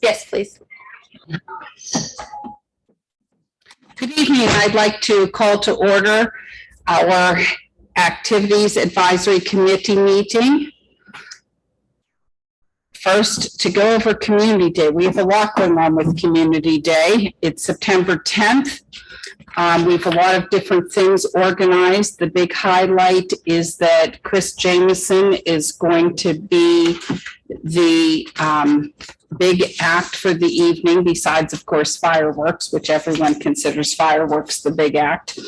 Yes, please. Good evening. I'd like to call to order our Activities Advisory Committee meeting. First, to go over Community Day. We have a lot going on with Community Day. It's September 10th. We have a lot of different things organized. The big highlight is that Chris Jameson is going to be the big act for the evening, besides, of course, fireworks, which everyone considers fireworks the big act.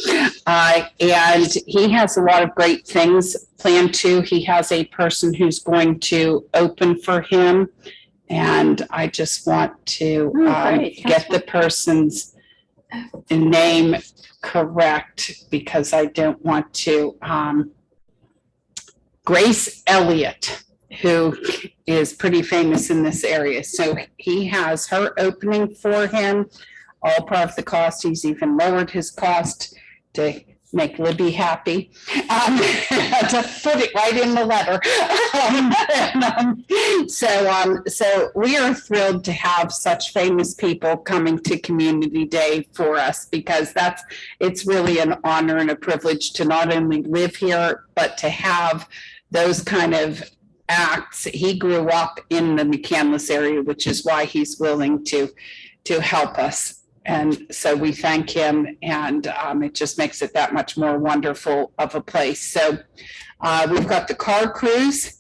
And he has a lot of great things planned too. He has a person who's going to open for him. And I just want to get the person's name correct because I don't want to. Grace Elliott, who is pretty famous in this area. So he has her opening for him, all part of the cost. He's even lowered his cost to make Libby happy, to put it right in the letter. So we are thrilled to have such famous people coming to Community Day for us, because it's really an honor and a privilege to not only live here, but to have those kind of acts. He grew up in the McCandless area, which is why he's willing to help us. And so we thank him, and it just makes it that much more wonderful of a place. So we've got the car cruise,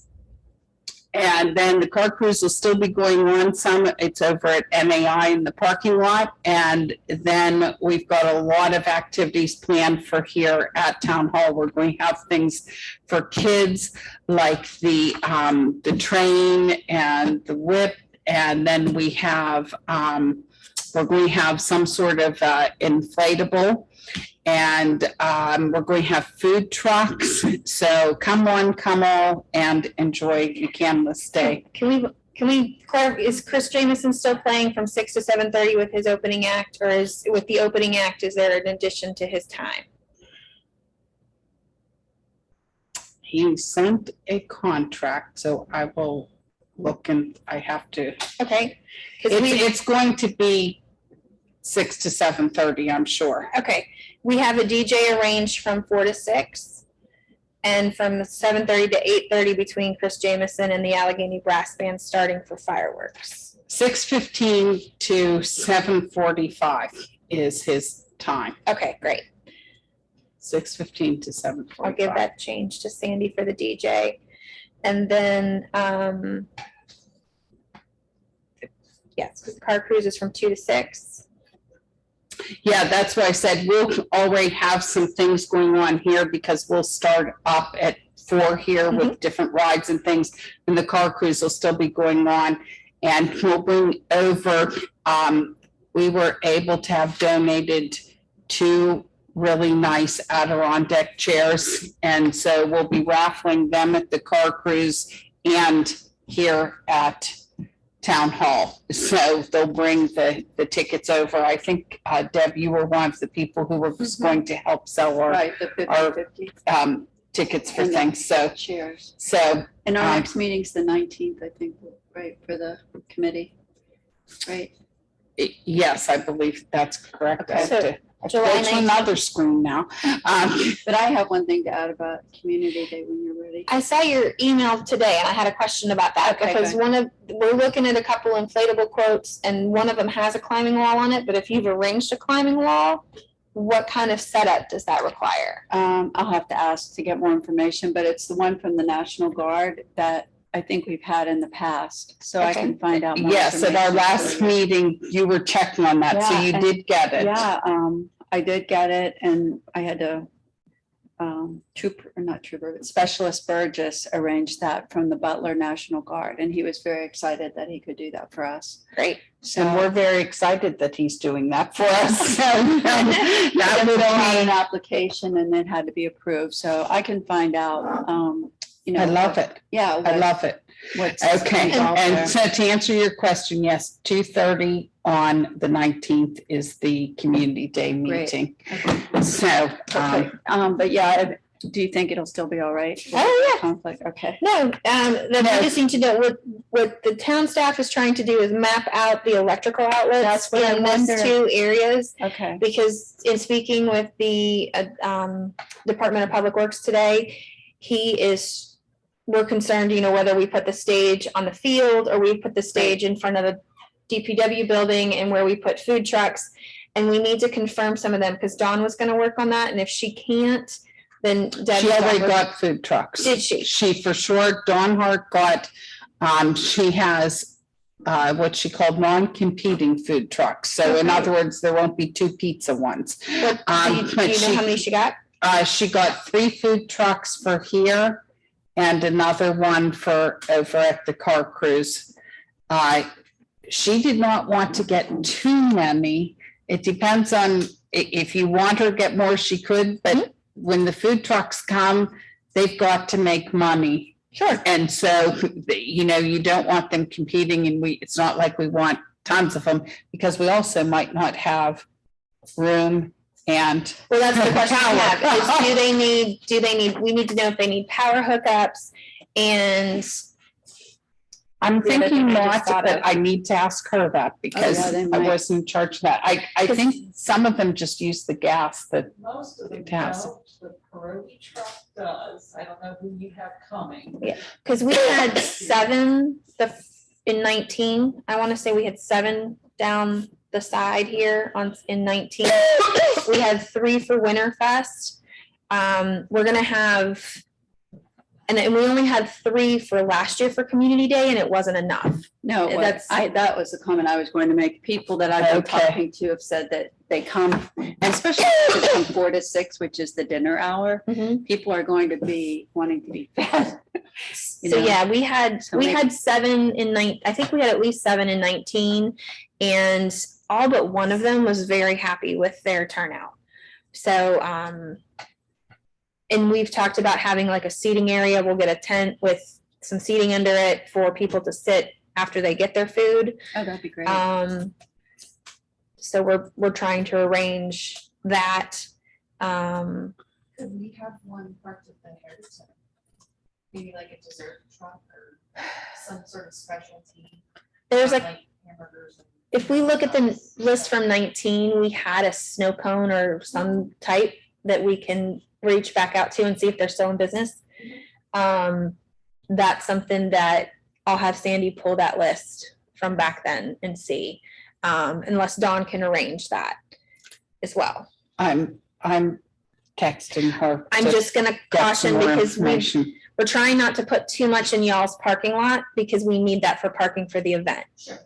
and then the car cruise will still be going on some. It's over at MAI in the parking lot. And then we've got a lot of activities planned for here at Town Hall. We're going to have things for kids like the train and the whip. And then we have, we're going to have some sort of inflatable, and we're going to have food trucks. So come one, come all, and enjoy McCandless Day. Can we clarify, is Chris Jameson still playing from 6 to 7:30 with his opening act, or is with the opening act, is there an addition to his time? He sent a contract, so I will look, and I have to. Okay. It's going to be 6 to 7:30, I'm sure. Okay. We have a DJ arranged from 4 to 6, and from 7:30 to 8:30 between Chris Jameson and the Allegheny Brass Band, starting for fireworks. 6:15 to 7:45 is his time. Okay, great. 6:15 to 7:45. I'll give that change to Sandy for the DJ. And then, yes, the car cruise is from 2 to 6. Yeah, that's why I said we'll already have some things going on here, because we'll start up at 4 here with different rides and things, and the car cruise will still be going on. And we'll bring over, we were able to have donated 2 really nice Adirondack chairs, and so we'll be raffling them at the car cruise and here at Town Hall. So they'll bring the tickets over. I think Deb, you were one of the people who were going to help sell our, right, the 50/50 tickets for and things. So chairs. So And our next meeting's the 19th, I think, right, for the committee, right? yes, I believe that's correct. Okay. I have to July go to 19th. another screen now. But I have one thing to add about Community Day when you're ready. I saw your email today, and I had a question about that, Okay, because we're looking at a couple inflatable quotes, and one of them has a climbing wall on it, but if you've arranged a climbing wall, what kind of setup does that require? I'll have to ask to get more information, but it's the one from the National Guard that I think we've had in the past, so I Okay. can find out more. Yes, at our last meeting, you were checking on that, so Yeah, you and- did get it. Yeah, I did get it, and I had to, Specialist Burgess arranged that from the Butler National Guard, and he was very excited that he could do that for us. Great. And we're very excited that he's doing that for us. So that That would fill out an be, application and then had to be approved, so I can find out, I love it. Yeah. I love it. What's Okay, involved and there. so to answer your question, yes, 2:30 on the 19th is the Community Day Great. meeting. So, Perfect. But yeah, Do you think it'll still be all right? Oh, yeah. Conflict, okay. No, we just need to know what the town staff is trying to do is map out the electrical outlets That's what I in those wondered. 2 areas. Okay, Because in speaking with the Department of Public Works today, we're concerned, whether we put the stage on the field or we put the stage in front of the DPW building and where we put food trucks. And we need to confirm some of them because Dawn was gonna work on that. And if she can't, then Deb. She already got food trucks. Did she? She for sure, Dawn Hart got, she has what she called non-competing food trucks. So in Okay. other words, there won't be 2 pizza ones. What, do but you know she- how many she got? She got 3 food trucks for here and another one for over at the car cruise. She did not want to get too many. It depends on if you want her to get more, she could, but when the food trucks come, they've got to make money. Sure. And so, you don't want them competing and it's not like we want tons of them because we also might not have room and. Well, that's the question I have, is Power. we need to know if they need power hookups and I'm The other thinking thing I not, just thought but of- I need to ask her that because they I might. wasn't in charge of that. I think some of them just use the gas that, Most of them It has. don't, the pierogi truck does, I don't know who you have coming. because we had 7 in 19. I want to say we had 7 down the side here in 19. We had 3 for Winterfest. We're gonna have, and we only had 3 for last year for Community Day, and it wasn't enough. no, That's- that was the comment I was going to make. People that I've been Okay. talking to have said that they come, and especially from 4 to 6, which is the dinner hour, people are going to be wanting to be fed. You So know? yeah, we had So maybe- 7 in I think we had at least 7 in 19, and all but one of them was very happy with their turnout. So and we've talked about having like a seating area. We'll get a tent with some seating under it for people to sit after they get their food. Oh, that'd be great. So we're trying to arrange that. Could we have one part of the heritage center? Maybe like a dessert truck or some sort of specialty. There's not like, hamburgers. and- if we look at the list from 19, we had a snow cone or some type that we can reach back out to and see if they're still in business. That's something that I'll have Sandy pull that list from back then and see, unless Dawn can arrange that as well. I'm texting her. I'm to just gonna get some caution more because information. we're trying not to put too much in y'all's parking lot because we need that for parking for the event. Sure.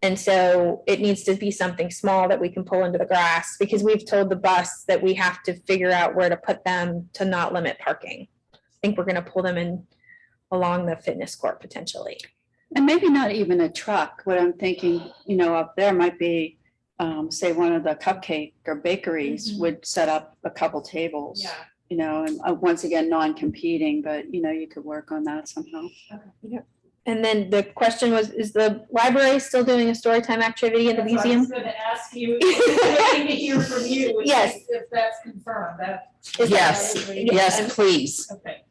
And so it needs to be something small that we can pull into the grass because we've told the bus that we have to figure out where to put them to not limit parking. I think we're gonna pull them in along the fitness court potentially. And maybe not even a truck. What I'm thinking, up there might be, say, one of the cupcake or bakeries Mhm. would set up a couple tables. Yeah. And once again, non-competing, but you could work on that somehow. And then the question was, is the library still doing a story time activity in the That's what I museum? was gonna ask you, waiting to hear from you. Yes. If that's confirmed, Is that- Yes, yes, please. Okay.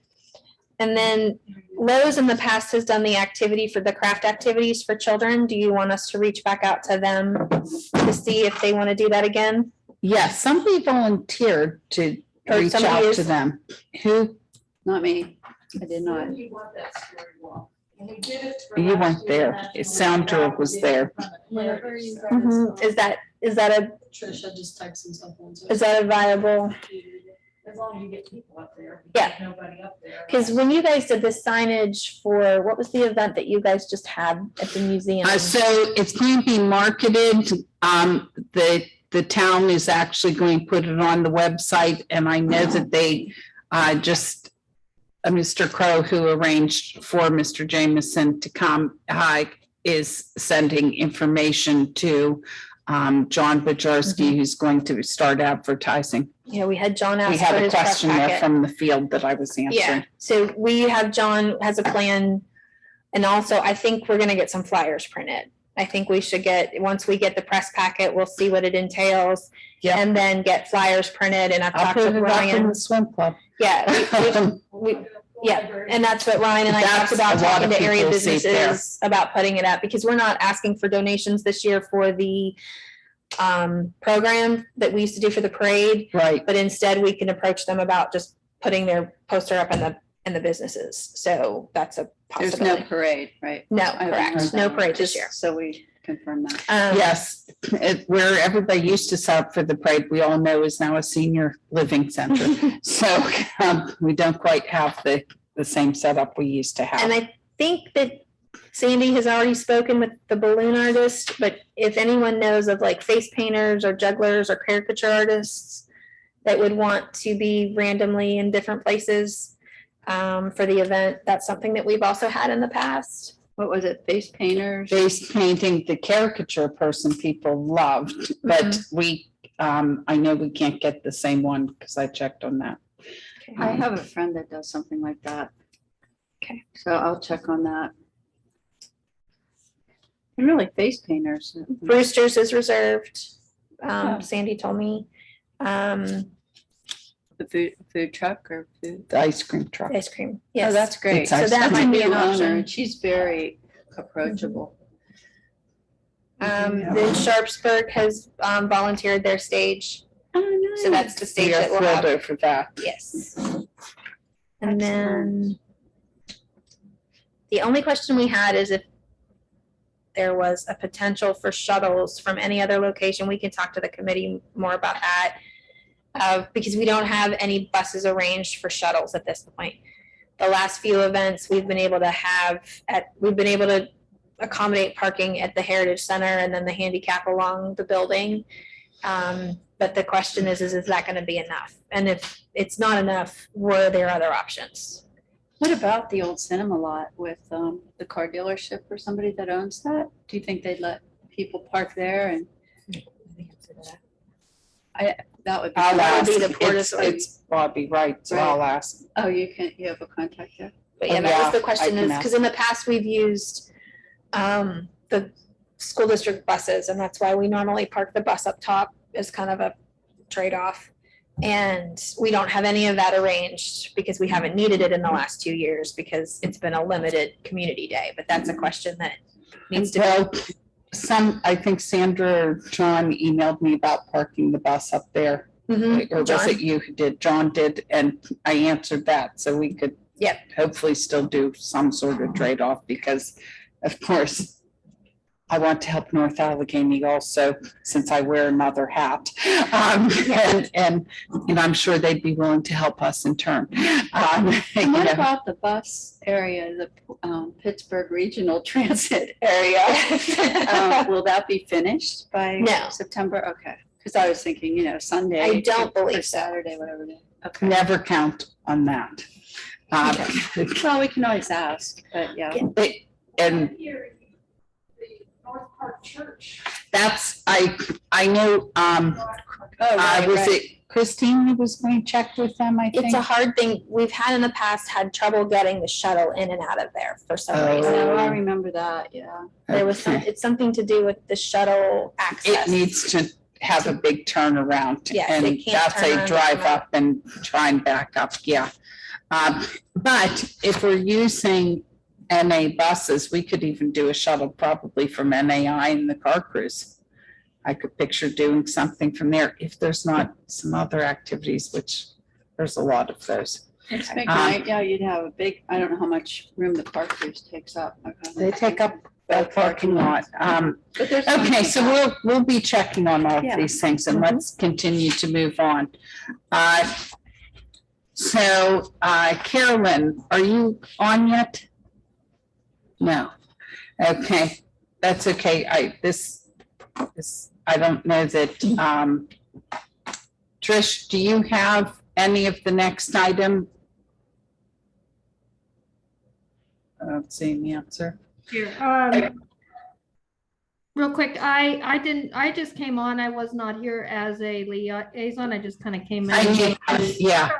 And then Lowe's in the past has done the activity for the craft activities for children. Do you want us to reach back out to them to see if they want to do that again? Yes, somebody volunteered to Or reach somebody out is- to them. Who, Not me. I did not. When do you want that story walk? And we did it for You last weren't year, there. National Sandra Night Out. was We did it there. from the Whenever you Heritage guys, Center. Is that Trisha just types some stuff into a viable? As long as you get people up there. if Yeah. there's Nobody up there. Because when you guys did the signage for, what was the event that you guys just had at the museum? so it's going to be marketed, the town is actually going to put it on the website, and I know that they, Mr. Crow, who arranged for Mr. Jameson to come, is sending information to, John Bajarski, who's going to start advertising. Yeah, we had John We ask for had a his press question there packet. from the field that I was Yeah, answering. so we have, John has a plan. And also, I think we're gonna get some flyers printed. I think we should once we get the press packet, we'll see what it entails. Yeah. And then get flyers printed, and I've I'll talked put with it up in Ryan. the swim club. Yeah, we, yeah, and that's what Ryan and I talked That's about, a lot talking of to area people see there. businesses about putting it up, because we're not asking for donations this year for the program that we used to do for the parade, Right, but instead we can approach them about just putting their poster up in the businesses. So that's a There's no possibility. parade, right? No, I haven't heard correct, that no one, parade this just year. So we confirm that. yes, where everybody used to set up for the parade, we all know is now a senior living center. So we don't quite have the same setup we used to have. And I think that Sandy has already spoken with the balloon artist, but if anyone knows of like face painters or jugglers or caricature artists that would want to be randomly in different places for the event, that's something that we've also had in the past. What was it, face painters? Face painting, the caricature person people loved, but we, I know we can't get the same one because I checked on that. I have a friend that does something like that. Okay. So I'll check on that. And really face painters. Brewster's is reserved. Yeah. Sandy told me. The The food truck or food? The ice cream truck. ice cream. Oh, Yes, that's great. It's So ice that cream. might be an New owner, option. and She's very approachable. Then Sharpsburg has volunteered their stage. Oh, So that's the stage We are that we'll thrilled have. over that. Yes. And then the only question we had is if there was a potential for shuttles from any other location. We can talk to the committee more about that. Because we don't have any buses arranged for shuttles at this point. The last few events we've been able to accommodate parking at the Heritage Center and then the handicap along the building. But the question is that going to be enough? And if it's not enough, were there other options? What about the old cinema lot with the car dealership or somebody that owns that? Do you think they'd let people park there? And that would be. I'll That ask. would be the Portis It's Bobby, right, so I'll ask. Oh, you have a contact there? But yeah, Oh, that was the yeah, question I is, can because in the past, we've used the school district buses, and that's why we normally park the bus up top as kind of a trade-off. And we don't have any of that arranged because we haven't needed it in the last 2 years because it's been a limited community day, but that's a question that needs to Well, I think Sandra or John emailed me about parking the bus up there. be. Mhm. Or was John? it you who did? John did, and I answered that, so we could. Yep. Hopefully still do some sort of trade-off, because of course, I want to help North Allegheny also, since I wear another hat. And I'm sure they'd be willing to help us in turn. And You what know. about the bus area, the Pittsburgh Regional Transit area? Will that be finished by No. September? Okay, because I was thinking, Sunday. I don't or believe so. Saturday, whatever day. Okay. Never count on that. Well, we can always ask, but yeah. And Here, the North Park Church. that's, I know, Oh, right, was right. it Christine who was going to check with them, I think? It's a hard thing. We've had in the past had trouble getting the shuttle in and out of there for some Oh. reason. Oh, I remember that, yeah. There was some, it's something to do with the shuttle access. It needs to have a big turnaround. Yes, And it can't that's turn a around drive and come up and try and back up, yeah. But if we're using NA buses, we could even do a shuttle probably from NAI in the car cruise. I could picture doing something from there if there's not some other activities, which there's a lot of those. It's big night, yeah, you'd have a big, I don't know how much room the car cruise takes up. They take up the parking lot. But there's Okay, so we'll be checking on all of Yeah. these things, and Mhm. let's continue to move on. So Carolyn, are you on yet? No. Okay, that's okay. I don't know that, Trish, do you have any of the next item? I don't see the answer. Here, real quick, I just came on, I was not here as a liaison, I just kind of came in. Yeah,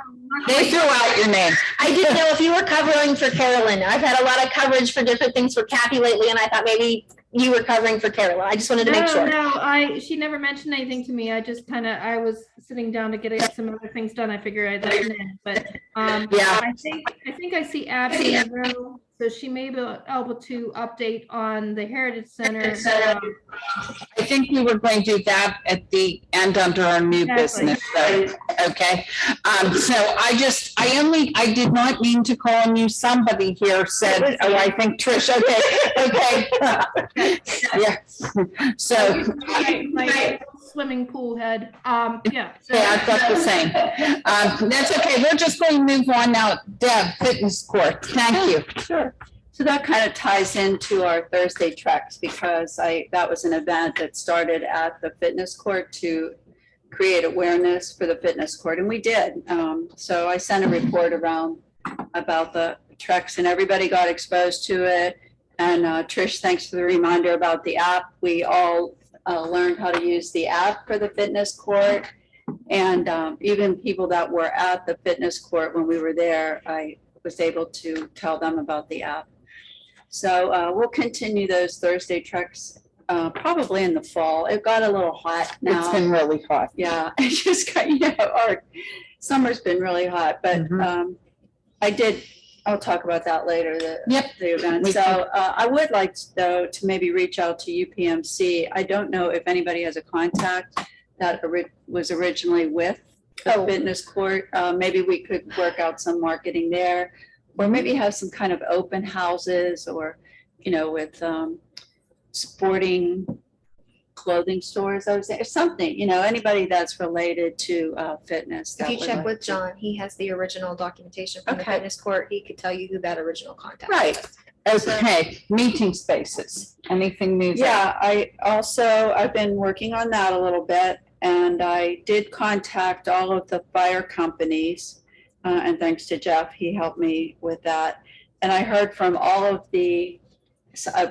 they threw out your name. I didn't know if you were covering for Carolyn. I've had a lot of coverage for different things for Kathy lately, and I thought maybe you were covering for Carolyn. I just wanted to make sure. No, she never mentioned anything to me. I just I was sitting down to get some other things done. I figured I'd listen in, but, Yeah. I think I see Abby in the room, so she may be able to update on the Heritage Center. I think we were going to do that at the end under our new Exactly. business, so, okay. So I did not mean to call on you. Somebody here said, oh, I think Trish, okay. Yeah, so, My swimming pool head, yeah. so- yeah, I've got the same. That's okay, we're just going to move on now. Deb, fitness court, thank you. Sure. So that kind of ties into our Thursday treks because that was an event that started at the fitness court to create awareness for the fitness court, and we did. So I sent a report around about the treks and everybody got exposed to it. And Trish, thanks for the reminder about the app. We all learned how to use the app for the fitness court. And even people that were at the fitness court when we were there, I was able to tell them about the app. So we'll continue those Thursday treks probably in the fall. It got a little hot now. It's been really hot. Yeah, it just got, our summer's been really hot, but I'll talk about that later, the event. We So I would like though to maybe reach out to UPMC. I don't know if anybody has a contact that was originally with the fitness court. Maybe we could work out some marketing there, or maybe have some kind of open houses or, with sporting clothing stores, I would say, or something, anybody that's related to fitness. If that you would check like with to- John, he has the original documentation from the Okay. fitness court. He could tell you who that original contact Right. was. Okay, meeting spaces, anything new? there? Yeah, I've been working on that a little bit, and I did contact all of the fire companies, and thanks to Jeff, he helped me with that. And I heard from all of the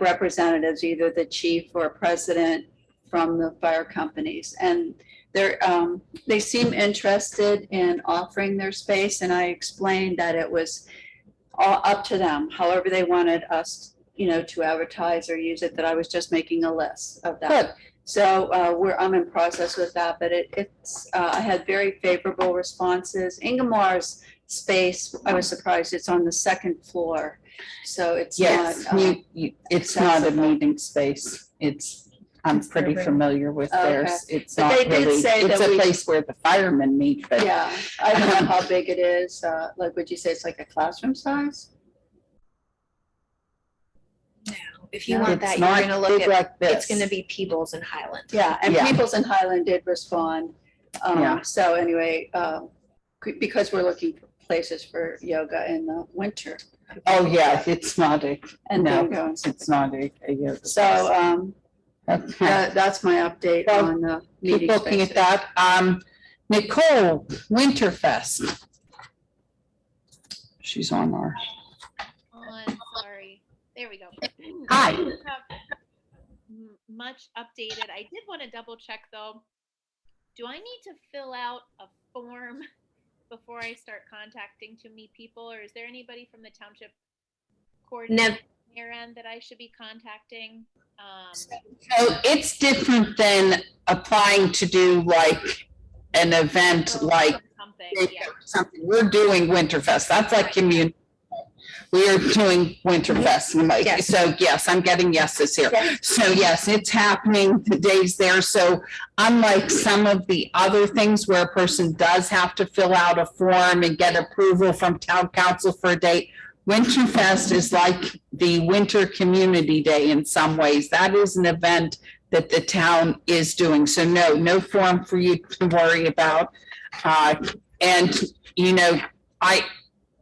representatives, either the chief or president from the fire companies, and they seem interested in offering their space, and I explained that it was all up to them, however they wanted us, to advertise or use it, that I was just making a list of that. Good. So I'm in process with that, but it's I had very favorable responses. Ingemar's space, I was surprised, it's on the second floor, so it's Yes, not. it's not a accessible. meeting space. I'm It's their pretty room. familiar with Okay. theirs. It's But not they did really, say it's that a we- place where the firemen meet, but Yeah, I don't know how big it is. Like, would you say it's like a classroom size? If you No, want that, it's you're not gonna look big at, like this. it's gonna be Peebles and Highland. Yeah, and Yeah. Peoples in Highland did respond. Yeah. So anyway, because we're looking for places for yoga in the winter. Oh, yeah, it's not And no, bingo. it's not a yoga. So Okay. that's my update Well, on the Keep meeting looking at spaces. that. Nicole, Winterfest. She's on our, Sorry. There we go. Hi. I don't have much updated. I did want to double check though. Do I need to fill out a form before I start contacting to meet people, or is there anybody from the township coordinator end that I should be contacting? so it's different than applying to do like an event like Something, yeah. something. We're doing Winterfest. That's like community. We are doing Winterfest. And like, Yes. so yes, I'm getting yeses here. Yes. So yes, it's happening. The day's there. So unlike some of the other things where a person does have to fill out a form and get approval from town council for a date, Winterfest is like the Winter Community Day in some ways. That is an event that the town is doing. So no form for you to worry about. And,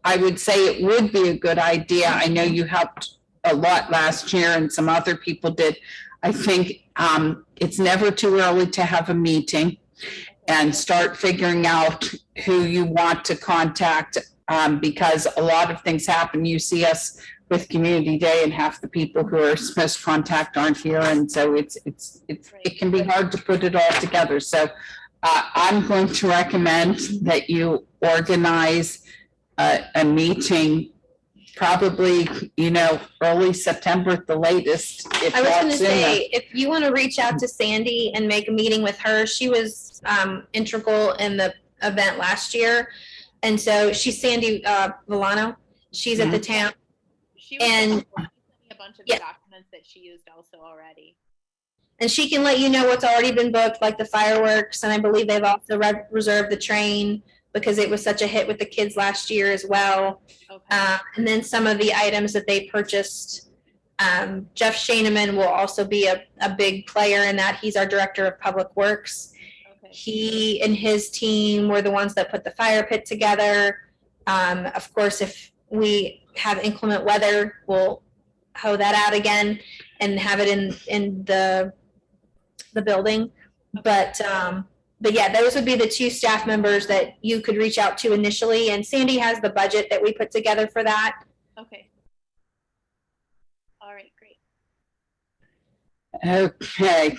I would say it would be a good idea. I know you helped a lot last year and some other people did. I think it's never too early to have a meeting and start figuring out who you want to contact, because a lot of things happen. You see us with Community Day and half the people who are supposed to contact aren't here. And so it can be hard to put it all together. So I'm going to recommend that you organize a meeting probably, early September at the latest, if I was not gonna sooner. say, if you want to reach out to Sandy and make a meeting with her, she was integral in the event last year. And so she's Sandy Milano. She's at the town. She was And- helpful. She sent me a bunch of Yeah. documents that she used also already. And she can let you know what's already been booked, like the fireworks. And I believe they've also reserved the train because it was such a hit with the kids last year as well. Okay. And then some of the items that they purchased. Jeff Shaneman will also be a big player in that. He's our director of public works. Okay. He and his team were the ones that put the fire pit together. Of course, if we have inclement weather, we'll hoe that out again and have it in the building. But yeah, those would be the two staff members that you could reach out to initially. And Sandy has the budget that we put together for that. Okay. All right, great. Okay.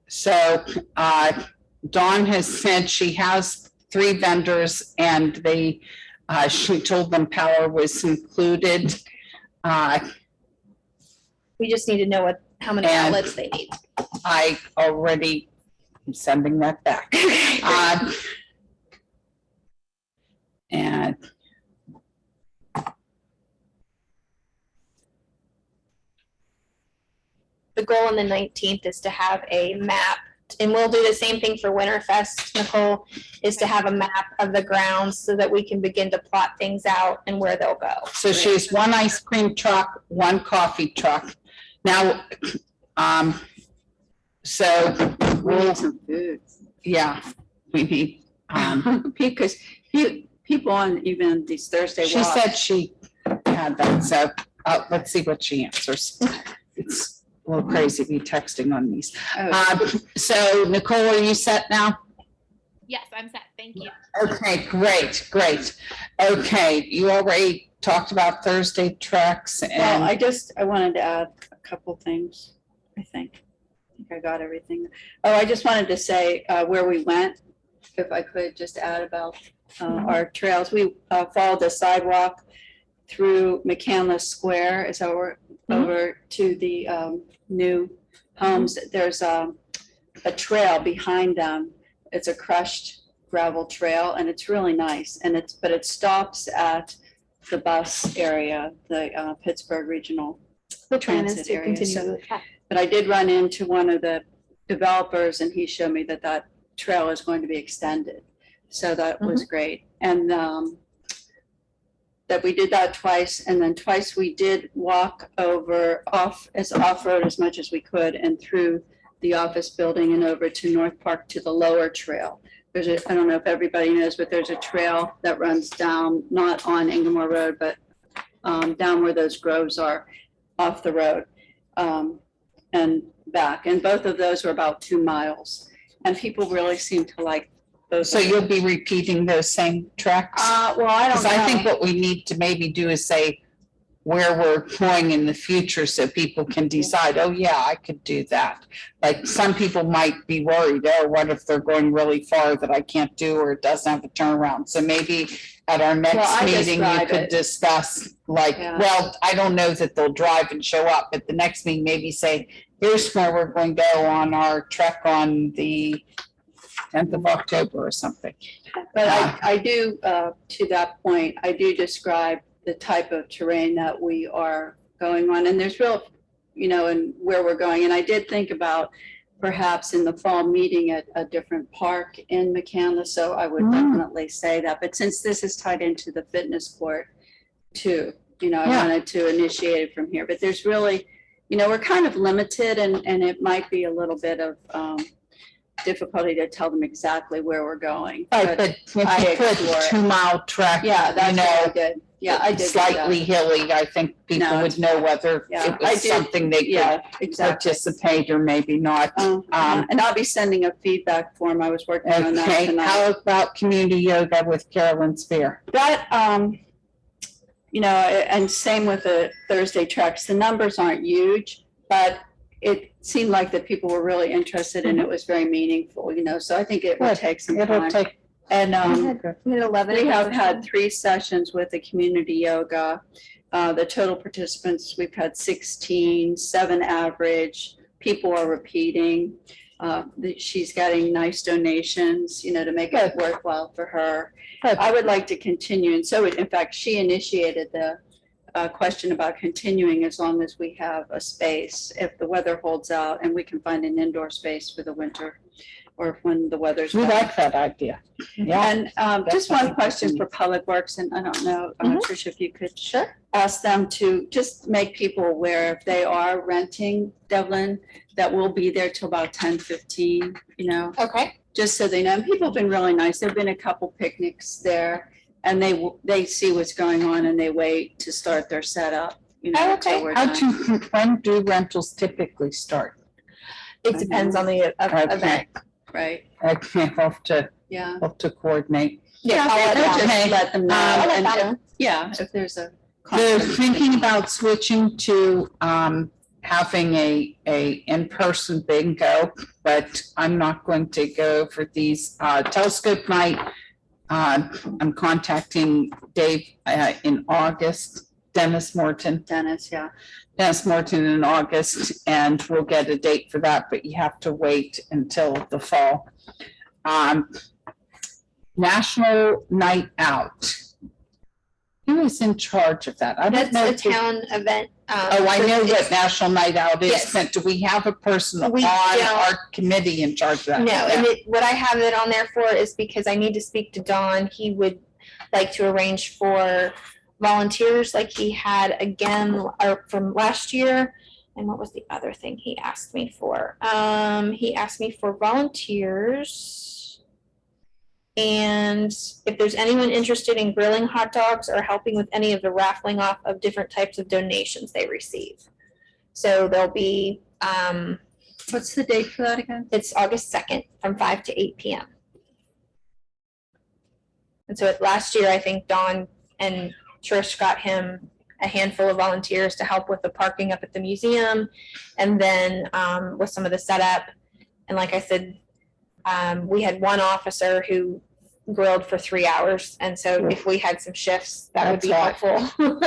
So Dawn has said she has 3 vendors and she told them power was included. We just need to know how many And- outlets they need. I already am sending that back. And The goal on the 19th is to have a map, and we'll do the same thing for Winterfest, Nicole, is to have a map of the grounds so that we can begin to plot things out and where they'll go. so she has 1 ice cream truck, 1 coffee truck. Now, so We need some food. yeah, we need, Because people on even these Thursday she walks. said she had that, so let's see what she answers. It's a little crazy to be texting on these. So Nicole, are you set now? Yes, I'm set. Thank you. Okay, great. Okay, you already talked about Thursday treks Well, and, I wanted to add a couple things, I think. I got everything. Oh, I just wanted to say where we went, if I could just add about our trails. We followed the sidewalk through McCandless Square, as over to the new homes. There's a trail behind them. It's a crushed gravel trail and it's really nice. But it stops at the bus area, the Pittsburgh Regional The plan is Transit to area, continue so- with that. But I did run into one of the developers and he showed me that trail is going to be extended. So that was great. And that we did that twice, and then twice we did walk off-road as much as we could and through the office building and over to North Park to the lower trail. I don't know if everybody knows, but there's a trail that runs down, not on Ingermore Road, but down where those groves are, off the road. And back, and both of those were about 2 miles, and people really seem to like those. so you'll be repeating those same treks? Well, I don't Because know. I think what we need to maybe do is say where we're going in the future so people can decide, oh yeah, I could do that. Like some people might be worried, oh, what if they're going really far that I can't do or it doesn't have a turnaround? So maybe at our next I meeting, you describe could it. discuss like, Yeah. well, I don't know that they'll drive and show up, but the next meeting, maybe say, here's where we're going to go on our trek on the 10th of October or something. But I do, to that point, I do describe the type of terrain that we are going on, and there's real, and where we're going. And I did think about perhaps in the fall meeting at a different park in McCandless, so I would definitely say that. But since this is tied into the fitness court too, I Yeah. wanted to initiate it from here. But there's really, we're kind of limited, and it might be a little bit of difficulty to tell them exactly where we're going. Right, but if I you put explore it. 2-mile trek, Yeah, that's what I know, did. Yeah, I did. do that. slightly hilly, I think people No, would know whether yeah, it I was did- something they could Yeah, exactly. participate or maybe not. And I'll be sending a feedback form. I was working on that Okay, tonight. how about community yoga with Carolyn Spear? That, and same with the Thursday treks, the numbers aren't huge, but it seemed like that people were really interested and it was very meaningful, so I think it will Good. take some It'll time. take. And, We had 11. we have had 3 sessions with the community yoga. The total participants, we've had 16, 7 average. People are repeating. She's getting nice donations, to make it worthwhile for her. Good. I would like to continue. And so, in fact, she initiated the question about continuing as long as we have a space, if the weather holds out and we can find an indoor space for the winter or when the weather's We better. like that idea. Yeah. And just one Definitely. question for Public Works, and I don't know, Mhm. Tricia, if you could Sure. ask them to just make people aware if they are renting Devlin, that we'll be there till about 10:15, Okay. just so they know. And people have been really nice. There've been a couple picnics there and they see what's going on and they wait to start their setup, Oh, okay. until we're How done. when do rentals typically start? It depends on the Okay. event. Right, Okay, have yeah. to coordinate. Yeah, I'll let They'll Donna- just let them know. I'll let And Donna if- know. Yeah, if there's a. They're conflict. thinking about switching to having a in-person bingo, but I'm not going to go for these telescope night. I'm contacting Dave in August, Dennis Morton in August, and we'll get a date for that, but you have to wait until the fall. National Night Out. Who is in charge of that? I don't That's know. a if we- town event. Oh, I know it's- what National Night Out is, Yes. but do we have a person on We don't. our committee in charge of that? No, and what I have it on there for is because I need to speak to Don. He would like to arrange for volunteers like he had again or from last year. And what was the other thing he asked me for? He asked me for volunteers. And if there's anyone interested in grilling hot dogs or helping with any of the raffling off of different types of donations they receive. So there'll be, What's the date for that again? it's August 2nd from 5 to 8 p.m. And so last year, I think Dawn and Trish got him a handful of volunteers to help with the parking up at the museum and then with some of the setup. And like I said, we had one officer who grilled for 3 hours. And so if we had some shifts, that would be That's helpful.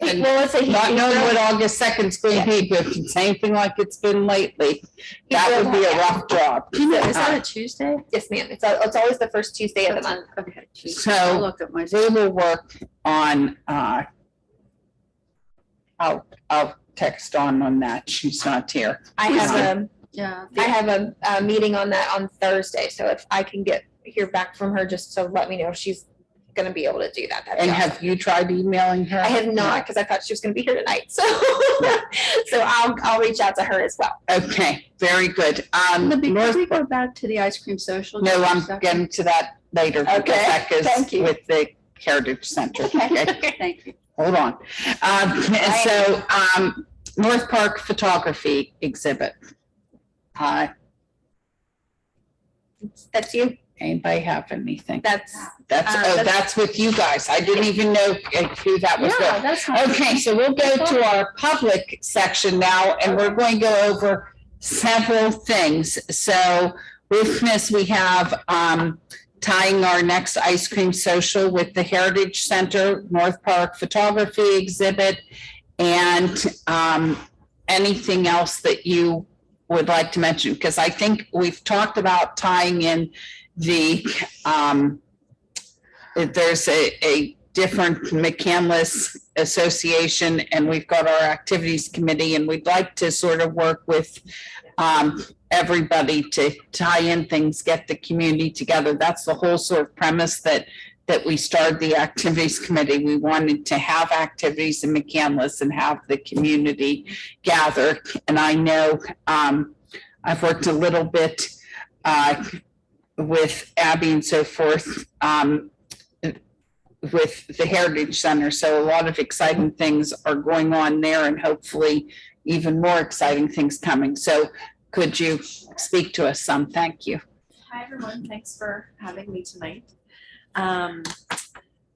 And Well, let's say he Not knowing grilled- what August 2nd's going to be, but if it's anything like it's been lately, that would be a rough job. Is that a Tuesday? Yes, ma'am. It's always the first Tuesday of the month. Okay. Tuesday. So, I'll look at my. We will work on, I'll text Dawn on that. She's not here. I have Yeah. I have a meeting on that on Thursday, so if I can hear back from her, just to let me know if she's gonna be able to do that. that'd be And awesome. have you tried emailing her? I have not, because I thought she was gonna be here tonight, so so I'll reach out to her as well. Okay, very good. Before we go back to the ice cream social. No, just a I'm second. getting to that later. because Okay, that goes thank you. With the Heritage Center. Okay, Thank you. hold on. So, North Park Photography Exhibit. That's you. Anybody have anything? That's That's with you guys. I didn't even know who that was with. that's. Okay, so we'll go to our public section now, and we're going to go over several things. So with this, we have tying our next ice cream social with the Heritage Center, North Park Photography Exhibit, and anything else that you would like to mention, because I think we've talked about tying in the there's a different McCandless Association, and we've got our activities committee, and we'd like to sort of work with everybody to tie in things, get the community together. That's the whole sort of premise that we started the activities committee. We wanted to have activities in McCandless and have the community gather. And I know I've worked a little bit with Abby and so forth with the Heritage Center. So a lot of exciting things are going on there, and hopefully even more exciting things coming. So could you speak to us some? Thank you. Hi, everyone. Thanks for having me tonight.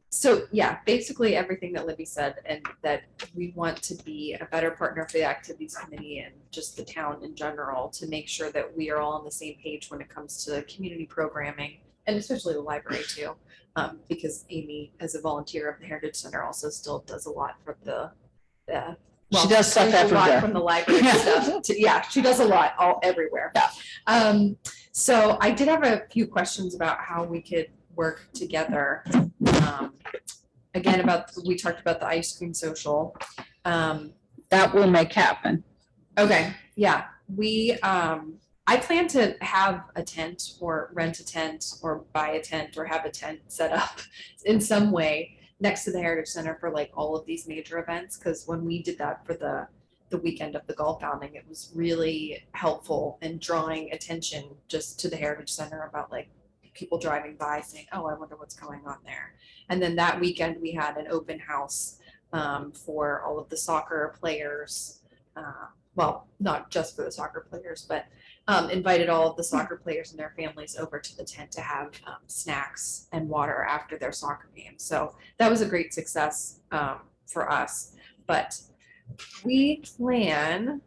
So So yeah, basically everything that Libby said, and that we want to be a better partner for the activities committee and just the town in general to make sure that we are all on the same page when it comes to community programming and especially the library too. Because Amy, as a volunteer of the Heritage Center, also still does a lot for She does stuff brings a lot everywhere. from the library stuff. Yeah, she does a lot everywhere. Yeah. So I did have a few questions about how we could work together. Again, we talked about the ice cream social. That will make happen. Okay, yeah, I plan to have a tent or rent a tent or buy a tent or have a tent set up in some way next to the Heritage Center for like all of these major events. Cause when we did that for the weekend of the golf outing, it was really helpful in drawing attention just to the Heritage Center about like people driving by saying, oh, I wonder what's going on there. And then that weekend we had an open house for all of the soccer players. Well, not just for the soccer players, but invited all of the soccer players and their families over to the tent to have snacks and water after their soccer game. So that was a great success for us. But we plan,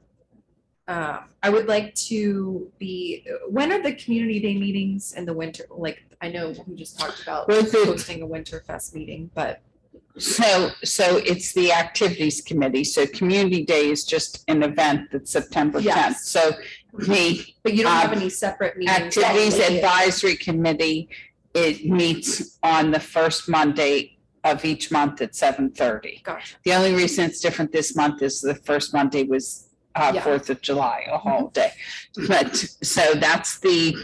I would like to be, when are the community day meetings in the winter? Like, I know we just talked about With the- hosting a Winterfest meeting, but So it's the activities committee. So community day is just an event that's September 10th. Yes. So the but you don't have Um, any separate meetings. activities that- advisory committee, it meets on the first Monday of each month at 7:30. Gotcha. The only reason it's different this month is the first Monday was Yeah. 4th of July, a holiday. But so that's the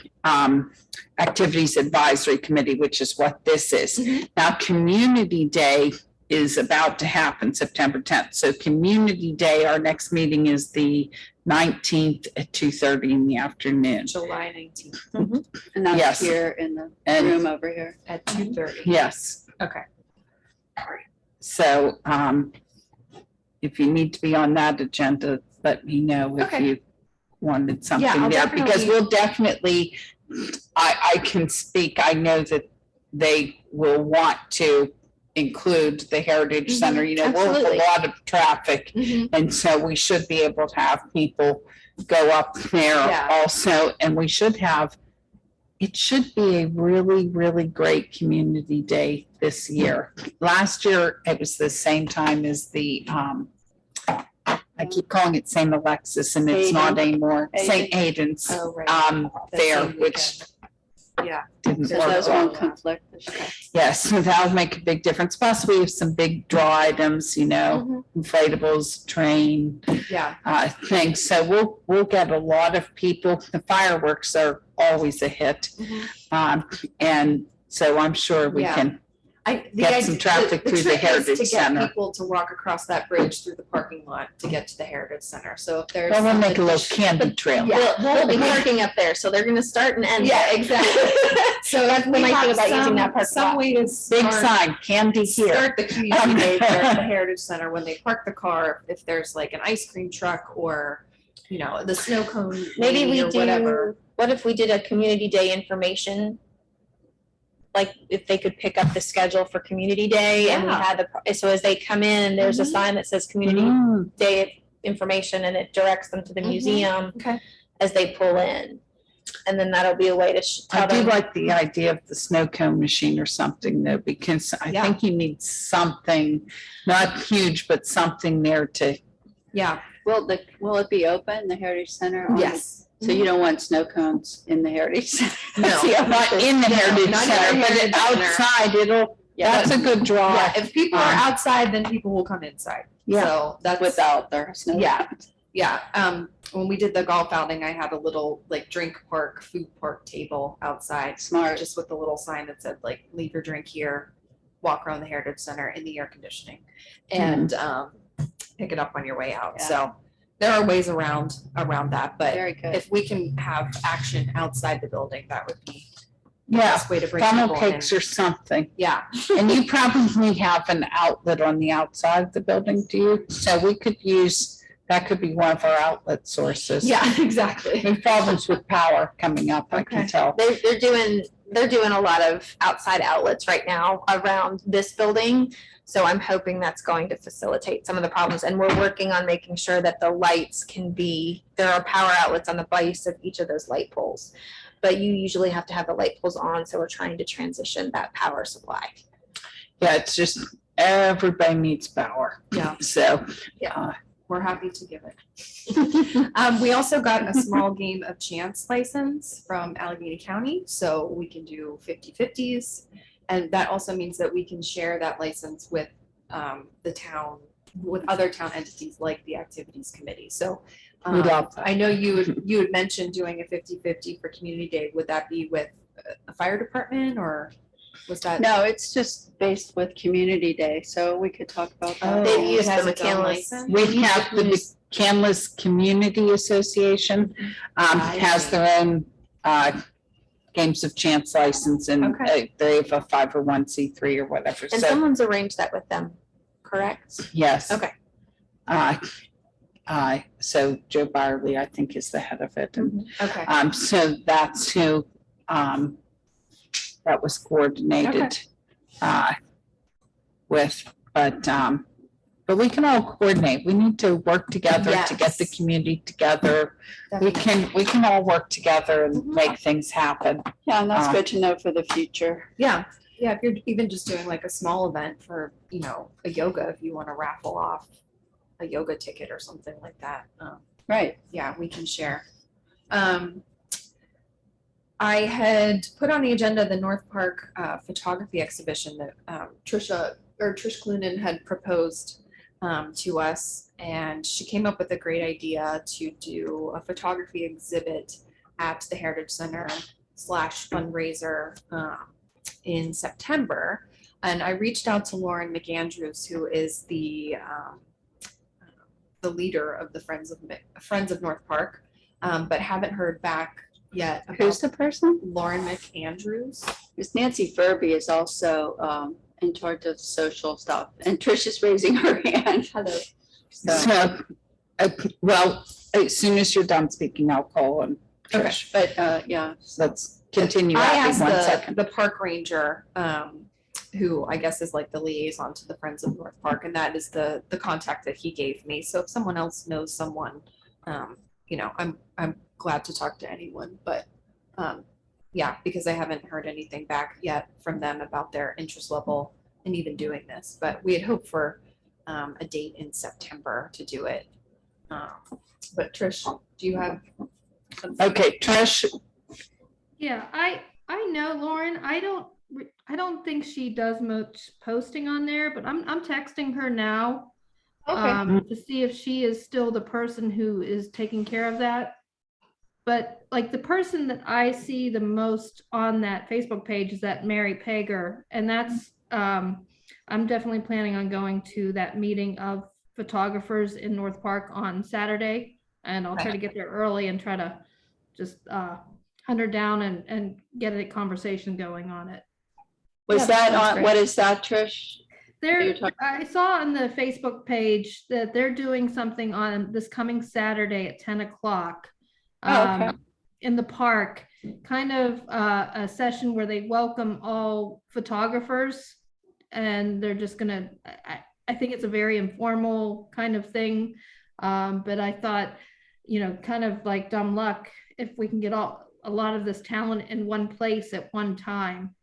activities advisory committee, which is what this is. Mhm. Now, community day is about to happen September 10th. So community day, our next meeting is the 19th at 2:30 in the afternoon. July 19th And that's Yes. here in the And room over here. at 2:30. yes. Okay. So if you need to be on that agenda, let me know if Okay. you wanted I'll something there, because definitely- we'll definitely, I can speak, I know that they will want to include the Heritage Mhm, Center, you know, we'll have a absolutely. lot of traffic. Mhm. And so we should be able to have people go up there Yeah. also, and we should have, it should be a really, really great community day this year. Last year, it was the same time as the, I keep calling it St. Alexis and it's not anymore, St. Aidan's, Oh, right. That fair, same which weekend. Yeah. didn't So work those well. won't conflict. Yes, so that'll make a big difference. Plus, we have some big draw items, you know, inflatables, train, Yeah. things. So we'll get a lot of people. The fireworks are always a hit. And so I'm sure we Yeah. can, The Get some idea- traffic the through the trick is Heritage to get Center. people to walk across that bridge through the parking lot to get to the Heritage Center. So if there's. well, we'll make a little addition- candy trail. Yeah. They'll be parking up there, so they're gonna start and end. Yeah, there. exactly. So That's the we nice thing have about using some- that parking Some lot. way to Big start, sign, candy here. start the community day there at the Heritage Center when they park the car, if there's like an ice cream truck or, you know, the snow cone. Maybe lady we or whatever. do, what if we did a community day information? Like if they could pick up the schedule for community day and we Yeah. had so as they come in, there's a Mhm. sign that says community Mm, day information and it directs them to the Mhm. museum Okay. as they pull in. And then that'll be a way to I tell do them. like the idea of the snow cone machine or something though, because I Yeah. think you need something, not huge, but something there to, Yeah. Will it be open, the Heritage Center? on the- Yes. So you don't want snow cones in the Heritage Center? No. see, I'm not in the No, Heritage not in the Center, but Heritage Center. outside, it'll, Yeah, that's a good draw. Yeah, if people are Um, outside, then people will come inside. Yeah. So that's. without their snow. Yeah. cones. Yeah, when we did the golf outing, I had a little like drink park, food park table outside, Smart. just with a little sign that said like, leave your drink here, walk around the Heritage Center in the air conditioning, and pick it up on your way out. Yeah. So there are ways around that, but Very good. if we can have action outside the building, that would be the Yeah, best way to bring funnel people in. cakes or something. Yeah, And you probably have an outlet on the outside of the building, do you? So we could use, that could be one of our outlet sources. yeah, exactly. There's problems with power coming up, I can Okay. tell. They're doing they're doing a lot of outside outlets right now around this building. So I'm hoping that's going to facilitate some of the problems. And we're working on making sure that the lights can be, there are power outlets on the base of each of those light poles. But you usually have to have the light poles on, so we're trying to transition that power supply. Yeah, it's just, everybody needs power. Yeah. So, We're happy to give it. We also got a small game of chance license from Allegheny County, so we can do 50/50s. And that also means that we can share that license with the town, with other town entities like the activities committee. So We love that. I know you had mentioned doing a 50/50 for community day. Would that be with a fire department or was that? No, it's just based with Community Day, so we could talk about that. They've it used has the its own McCandless. license? we have the McCandless Community Association, has their own, games of chance license and Okay. they have a 501c3 or whatever. And So, someone's arranged that with them, correct? yes. Okay. So Joe Byerly, I think, is the head of it. And, Okay. so that's who, that was coordinated, with, but we can all coordinate. We need to work together to get the Yes. community together. We can all work together and Mhm. make things happen. Yeah, and that's good to know for the future. Yeah, if you're even just doing like a small event for, a yoga, if you want to raffle off a yoga ticket or something like that. Right. Yeah, we can share. I had put on the agenda the North Park photography exhibition that Trish Clunan had proposed to us, and she came up with a great idea to do a photography exhibit at the Heritage Center / fundraiser in September. And I reached out to Lauren McAndrews, who is the leader of the Friends of North Park, but haven't heard back yet. Who's the person? Lauren McAndrews? Because Nancy Furby is also in charge of social stuff, and Trish is raising her hand. Hello. So, well, as soon as you're done speaking, I'll call and Okay. Trish. But yeah, Let's continue. I Abby, asked 1 second. the park ranger, who I guess is like the liaison to the Friends of North Park, and that is the contact that he gave me. So if someone else knows someone, I'm glad to talk to anyone, but yeah, because I haven't heard anything back yet from them about their interest level in even doing this. But we had hoped for a date in September to do it. But Trish, do you have something? Okay, Trish, Yeah, I know Lauren. I don't think she does much posting on there, but I'm texting her now to see if she is still the person who is taking care of that. But like the person that I see the most on that Facebook page is that Mary Pager, and that's I'm definitely planning on going to that meeting of photographers in North Park on Saturday, and I'll try to get there early and try to just hunt her down and get a conversation going on it. was Yeah, that sounds on? great. What is that, Trish? There, You're talking- I saw on the Facebook page that they're doing something on this coming Saturday at 10 o'clock. Oh, okay. In the park, kind of a session where they welcome all photographers, and they're just gonna, I think it's a very informal kind of thing. But I thought, kind of like dumb luck, if we can get a lot of this talent in one place at one time,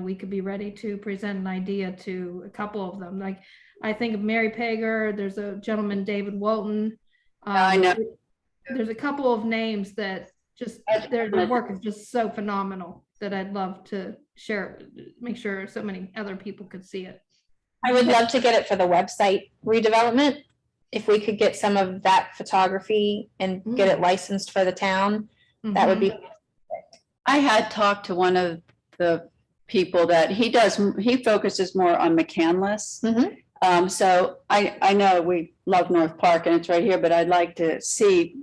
we could be ready to present an idea to a couple of them. Like, I think of Mary Pager, there's a gentleman, David Walton. I know. There's a couple of names that just, their work is just so phenomenal that I'd love to share, make sure so many other people could see it. I would love to get it for the website redevelopment. If we could get some of that photography and get it licensed for the town, that would be. I had talked to one of the people that he focuses more on McCandless. Mhm. So I know we love North Park and it's right here, but I'd like to see,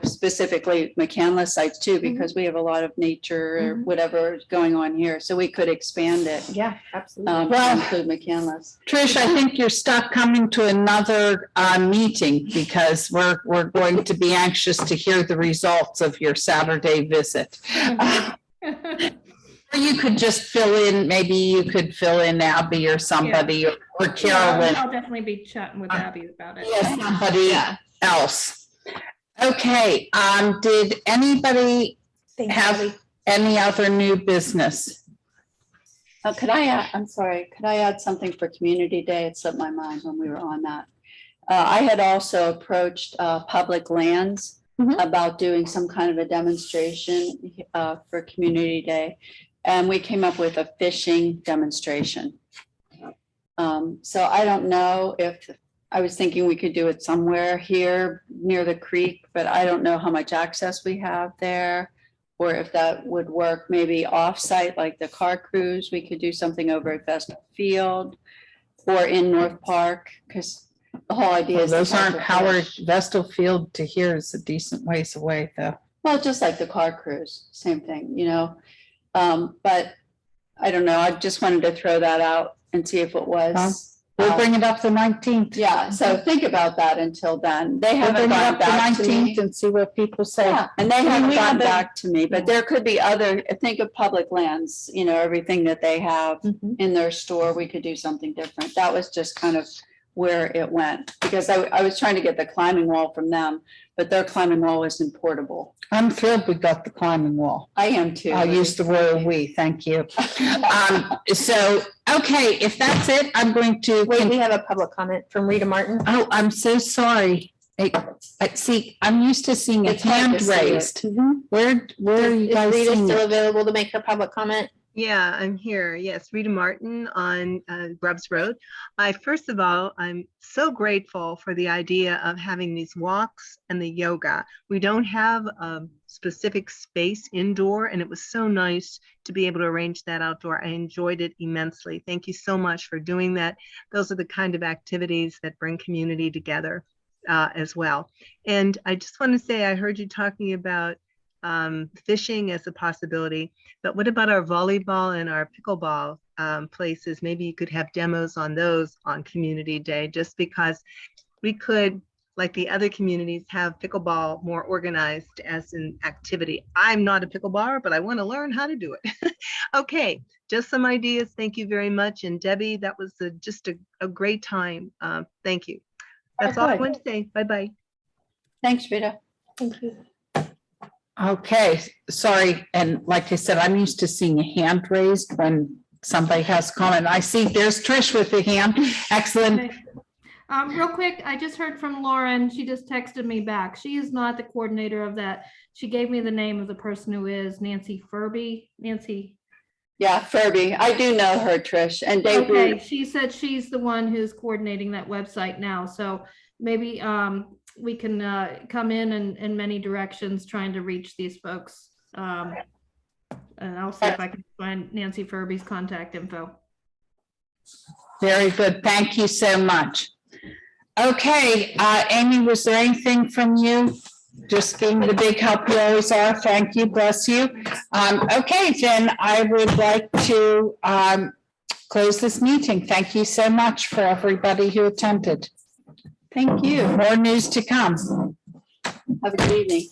specifically McCandless sites too, because we have a lot of nature or whatever is going on here. So we could expand it. Yeah, absolutely. To Well- include McCandless. Trish, I think you're stuck coming to another meeting because we're going to be anxious to hear the results of your Saturday visit. Or you could just fill in, maybe you could fill in Abby or somebody or Yeah, Carolyn. I'll definitely be chatting with Abby about it. Yeah, somebody else. Okay, did anybody Thanks, have Abby. any other new business? Could I add, I'm sorry, could I add something for Community Day? It slipped my mind when we were on that. I had also approached Public Lands Mhm. about doing some kind of a demonstration for Community Day. And we came up with a fishing demonstration. So I don't know if, I was thinking we could do it somewhere here near the creek, but I don't know how much access we have there. Or if that would work, maybe off-site, like the car cruise, we could do something over at Vestal Field or in North Park, because the whole idea Well, is. those to have aren't the Howard fish. Vestal Field to here is a decent ways away though. Well, just like the car cruise, same thing, you know? But I don't know, I just wanted to throw that out and see if it was. We'll bring it up the 19th. Yeah, so think about that until then. They We'll haven't bring it gotten up the back to 19th me. and see what people say. Yeah, and they I mean, haven't we gotten have a- back to me, but there could be other, think of Public Lands, you know, everything that they have Mhm. in their store, we could do something different. That was just kind of where it went, because I was trying to get the climbing wall from them, but their climbing wall isn't portable. I'm thrilled we got the climbing wall. I am too. I'll use the royal we, thank you. So, okay, if that's it, I'm going to. Wait, we have a public comment from Rita Martin. Oh, I'm so sorry. See, I'm used to seeing a It's hard to hand see it. raised. Where are you Is guys Rita seeing still it? available to make her public comment? Yeah, I'm here. Yes, Rita Martin on Grubbs Road. First of all, I'm so grateful for the idea of having these walks and the yoga. We don't have a specific space indoor, and it was so nice to be able to arrange that outdoor. I enjoyed it immensely. Thank you so much for doing that. Those are the kind of activities that bring community together as well. And I just want to say, I heard you talking about fishing as a possibility, but what about our volleyball and our pickleball places? Maybe you could have demos on those on Community Day, just because we could, like the other communities, have pickleball more organized as an activity. I'm not a pickleballer, but I want to learn how to do it. Okay, just some ideas. Thank you very much. And Debbie, that was just a great time. Thank you. That's all I good. want to say. Bye-bye. Thanks, Rita. Thank you. Okay, sorry. And like I said, I'm used to seeing a hand raised when somebody has comment. I see there's Trish with the hand. Excellent. Okay. Real quick, I just heard from Lauren. She just texted me back. She is not the coordinator of that. She gave me the name of the person who is Nancy Furby. Nancy. Yeah, Furby. I do know her, Trish, and Dave. Okay, she said she's the one who's coordinating that website now. So maybe we can come in many directions trying to reach these folks. And I'll see if I can find Nancy Furby's contact info. Very good. Thank you so much. Okay, Amy, was there anything from you? Just being the big help you always are. Thank you. Bless you. Okay, then I would like to close this meeting. Thank you so much for everybody who attended. Thank you. More news to come. Have a good evening.